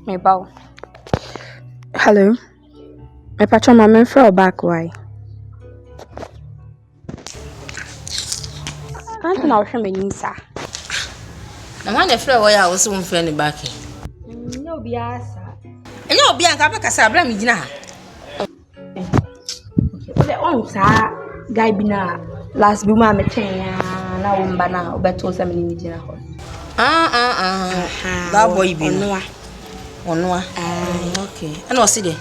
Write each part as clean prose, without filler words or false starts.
My bow. Hello. My patron, my man for back. Why? Can't now show me Nisa. Na wan dey frɛ wɔ ya wo so wo frɛ ne back. No be asa. Enye obi anka be kasa abra me gina ha. Okay, on sa guy bi na last bi ma me ten na wo mba na obeto se me ni gina ho. That boy bi no. Onwa. Okay. Ana o si de.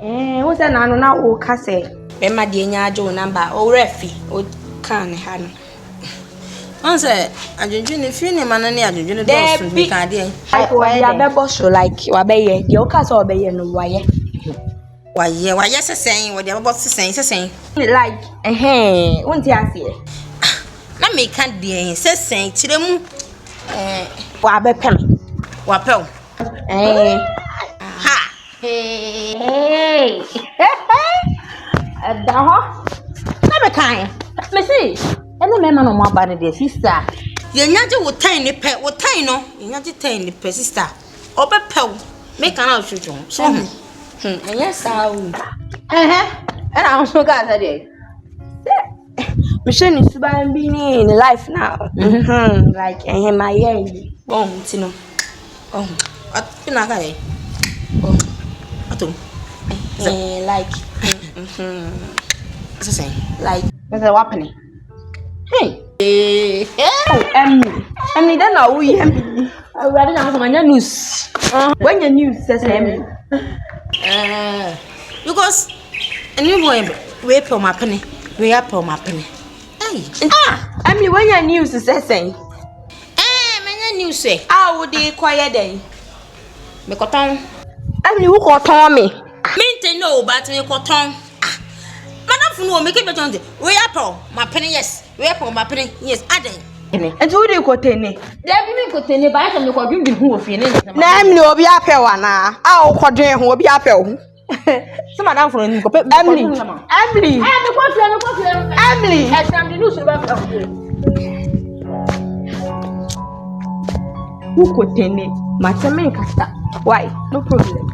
Wo se na no na wo ka se be ma de nya age wo number o refi o kan ha no. On say adwunju ne fi ne man ne adwunju ne do so bi ka de. Like we ya be boss like wa be ye. De o ka se o be ye no waye. Waye sesen wo de bobo sesen. Like won't ase. Na me kan de sesen kire mu Wa be pem. Wa pel. Ha. Hey. Da ho. Na be kan. Me see. Ene me ma no mo aba ne de sister. Ye nyaje wo tan ne pe, wo tan no. Ye nyaje tan ne pe sister. Obe pel. Me kan na hwetwe. So Enya sao. Era on so ga say. Me she ni suban bi ni in life now. Like my year. Bon, tino. Oh, atina ka e. Oh, atum. Like So say. like there's a weapon. Hey. Oh, Emily, then now we Emily. I rather now come on news. When your news says Emily. Because a new boy we pay my penny. We are pay my penny. Hey. Emily, when your news says saying. Many news say. How would they quiet day? Me cotton. Emily, who called Tommy? Mean no, but me cotton. Madam for no make it better. We are pay my penny. Yes, we are pay my penny. Yes, Aden. And who they got any? There be got any by some you call you who of your name. Name will be up here one. I'll call them who will be up here. Some madam for Emily. Emily. Emily. As I'm the news about who could any? Matamen casta. Why? No problem.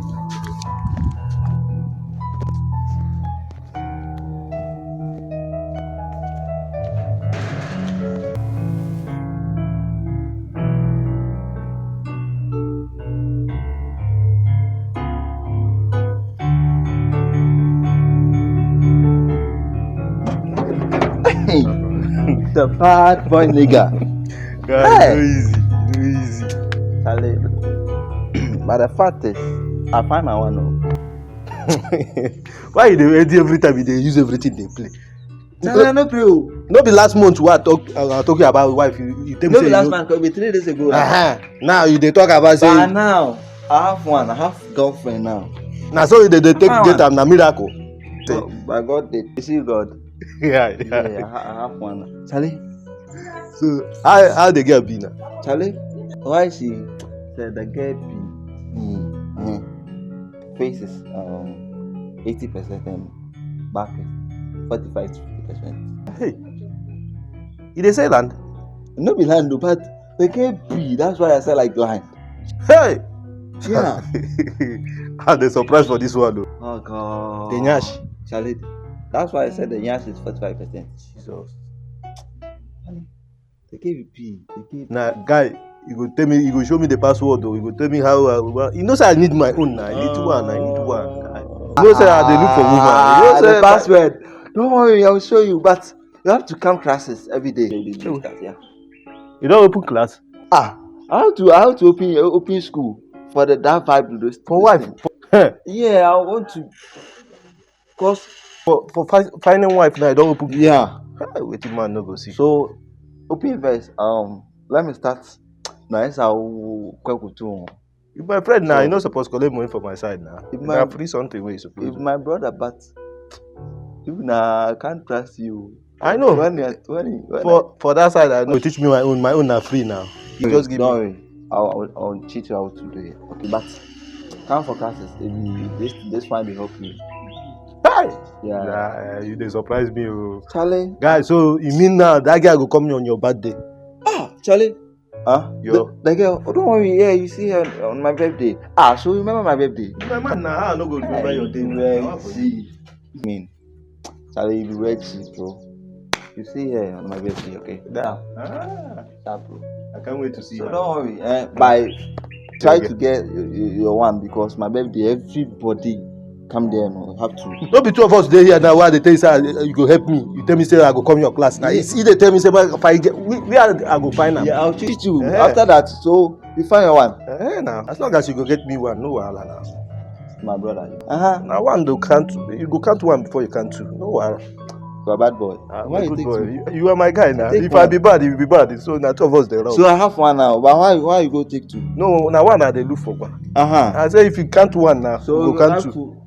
The bad boy nigga. God, no easy. Charlie. But the fact is, I find my one. Why you dey every time they use everything they play? No play. No be last month what I talk you about wife. You tell me No say be last month, be 3 days ago. Now you dey talk about say. But now I have one. I have girlfriend now. Now so they take date na miracle. So, by God, you see God. Yeah. I have one. Charlie. So how the girl be now? Charlie, why she said the girl be face is 80% and back is 45 to 50%. Hey, you dey say land? No be land, but the girl be. That's why I say like land. Hey. Yeah. I'm the surprise for this one though. Oh God. The nyash. Charlie, that's why I said the nyash is 45%. Jesus. The KVP. Now, guy, you go tell me, you go show me the password, though. You go tell me how. You know, say I need my own now. I need one. Guy. You know, say I dey look for woman. You know, say the password. Don't worry, I will show you. But you have to come classes every day. Yeah. You don't open class. I have to open school for that vibe. Those for wife. Yeah, I want to. Cause for finding wife now, you don't open. Yeah. Wait, man, no go see. So. Open verse. Let me start. Nice. I'll too. If my friend now, you not supposed to collect money from my side now. If my free something where you supposed. If my brother, but you now I can't trust you. I know. When for that side, I know. You teach me my own. My own are free now. You just give me. I'll teach you how to do it. Okay, but count for classes. This one will help you. Hey! Yeah. You dey surprise me, oh. Charlie. Guy, so you mean now that guy go come on your birthday? Ah, Charlie. Huh? Yo. The girl. Oh, don't worry. Yeah, you see her on my birthday. Ah, so you remember my birthday? Man, nah, I no go remember your day. I mean, Charlie, you be red cheese, bro. You see her on my birthday, okay? Bro. I can't wait to see So her. don't worry. Try to get your one because my birthday, everybody come there and have to. No be two of us there here now. Why they tell you say you go help me? You tell me say I go come your class. Now if they tell me say if I get where I go find them. Yeah, I'll teach you. After that, so you find your one. Now as long as you go get me one, no wahala now. My brother. Now one do count. You go count one before you count two. No wahala. You're a bad boy. Why you good boy? You are my guy now. If I be bad, you will be bad. So now two of us there. So I have one now, but why you go take two? No, now one they look for one. I say if you count one now, so you go count two.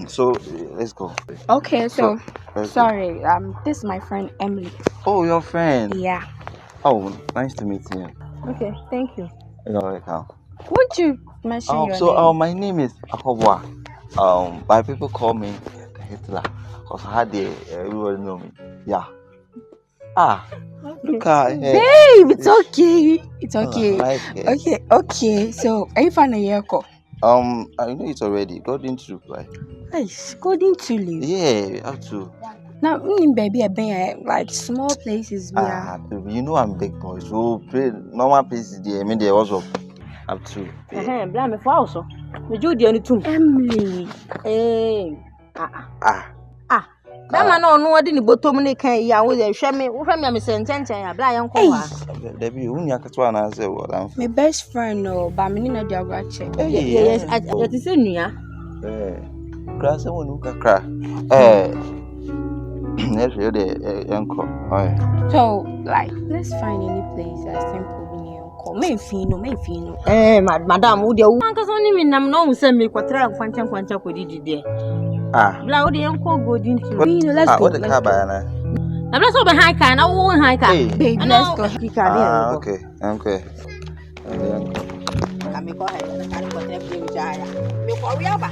So let's go. Okay, so sorry. This is my friend Emily. Oh, your friend. Yeah. Oh, nice to meet you. Okay, thank you. You're welcome. Would you mention your name? My name is Akobwa. But people call me Hitler because I had everybody know me. Yeah. Look at her. Babe, it's okay. It's okay. Like it. Okay. So, are you finding your call? I know it already. Golden Troop, right? Nice. Golden Tulip. Yeah, you have to. Now, baby, I've been like small places where. Baby, you know I'm big boy, so normal places there. I mean, there also have to. Blame me for also. The Judy and the Emily. That man no didn't bottom ni can ya with a shame. Who me sentence ya bla yan ko wa. Debbie, who nya katwa na say what I'm. My best friend no, but me na dia gwa check. Yes, I say nua. Class won who kakra. Let's hear the yanko. So, like, let's find any place that's simple when you call. Me fino. Madam, who the one cause only me nam no say me kwatra kwancha ko didi there. Bla wo de yanko Golden Tulip. Let's go. What the car by na? Na bla so be high car na wo high car. Baby, let's go. Okay. Kami ko hai na kan ko tre bi jaya. Me ko wi aba.